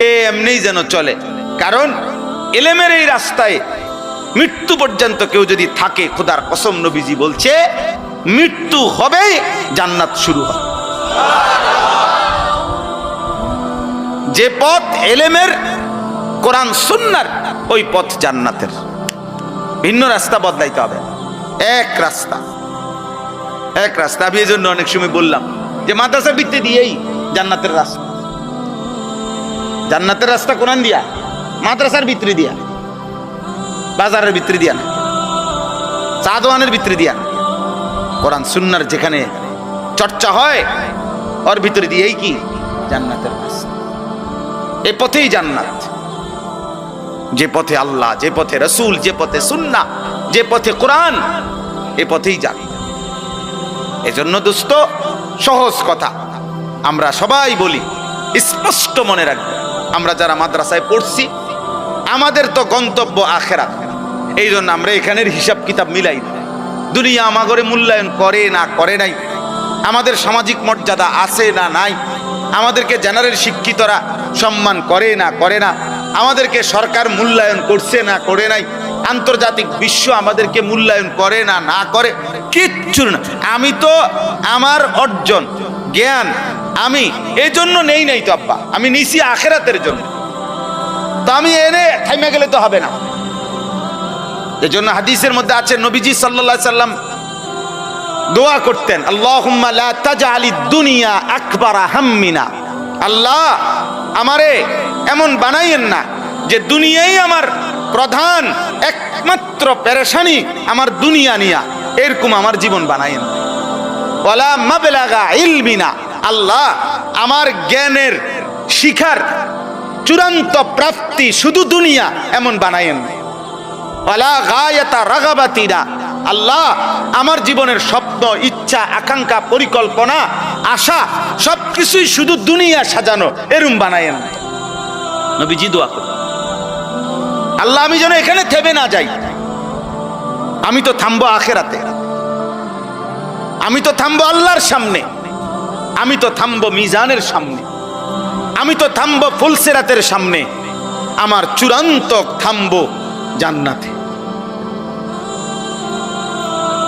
এমনিই যেন চলে। কারণ ইলমের এই রাস্তায় মৃত্যু পর্যন্ত কেউ যদি থাকে, খোদার কসম নবীজি বলছে মৃত্যু হবে, জান্নাত শুরু হবে। যে পথ ইলমের, কোরআন সুন্নাহর, ওই পথ জান্নাতের। ভিন্ন রাস্তা বদলাইতে হবে, এক রাস্তা, এক রাস্তা। আমি এই জন্য অনেক সময় বললাম যে মাদ্রাসার ভিত্তি দিয়েই জান্নাতের রাস্তা। জান্নাতের রাস্তা কোরআন দিয়া, মাদ্রাসার ভিতরে দিয়া, বাজারের ভিতরে দিয়া না, চা দোকানের ভিতরে দিয়া না, কোরআন সুন্নাহর যেখানে চর্চা হয় ওর ভিতরে দিয়েই কি জান্নাতের রাস্তা। এই পথেই জান্নাত। যে পথে আল্লাহ, যে পথে রসুল, যে পথে সুন্নাহ, যে পথে কোরআন, এ পথেই যান। এজন্য দোস্ত, সহজ কথা আমরা সবাই বলি, স্পষ্ট মনে রাখবে, আমরা যারা মাদ্রাসায় পড়ছি আমাদের তো গন্তব্য আখিরাত। এই জন্য আমরা এখানের হিসাব কিতাব মিলাই না। দুনিয়া আমাগরে মূল্যায়ন করে না করে নাই, আমাদের সামাজিক মর্যাদা আছে না নাই, আমাদেরকে জেনারেল শিক্ষিতরা সম্মান করে না করে না, আমাদেরকে সরকার মূল্যায়ন করছে না করে নাই, আন্তর্জাতিক বিশ্ব আমাদেরকে মূল্যায়ন করে না না করে, কিচ্ছু না। আমি তো আমার অর্জন জ্ঞান আমি এই জন্য নেই নাই তো আব্বা, আমি নিছি আখিরাতের জন্য। তো আমি এনে থাইমা গেলে তো হবে না। এই জন্য হাদিসের মধ্যে আছে নবীজি সাল্লাল্লাহু আলাইহি সাল্লাম দোয়া করতেন, আল্লাহুম্মা লা তাজআলিদ দুনিয়া আকবারা হাম্মিনা। আল্লাহ আমারে এমন বানাইয়েন না যে দুনিয়াই আমার প্রধান একমাত্র পেরেশানি, আমার দুনিয়া নিয়া, এরকম আমার জীবন বানাইয়েন। ওয়ালা মাবলাগা ইলমিনা, আল্লাহ আমার জ্ঞানের শিখার চূড়ান্ত প্রাপ্তি শুধু দুনিয়া এমন বানাইয়েন। ওয়ালা গায়াতা রাগাবাতিনা, আল্লাহ আমার জীবনের স্বপ্ন, ইচ্ছা, আকাঙ্ক্ষা, পরিকল্পনা, আশা সবকিছুই শুধু দুনিয়া সাজানো এরম বানায়েন। নবীজি দোয়া করেন, আল্লাহ আমি যেন এখানে থেমে না যাই, আমি তো থামবো আখিরাতে, আমি তো থামবো আল্লাহর সামনে, আমি তো থামবো মিজানের সামনে, আমি তো থামবো ফুলসিরাতের সামনে, আমার চূড়ান্ত থামবো জান্নাতে।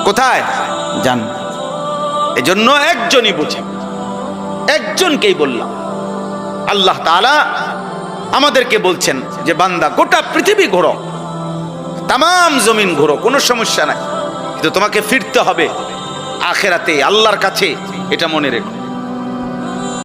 কোথায়? জান্নাত। এজন্য একজনই বুঝে, একজনকেই বললাম। আল্লাহ তাআলা আমাদেরকে বলছেন যে বান্দা গোটা পৃথিবী ঘোরো, তামাম জমিন ঘোরো, কোনো সমস্যা নাই, কিন্তু তোমাকে ফিরতে হবে আখিরাতে, আল্লাহর কাছে, এটা মনে রেখো।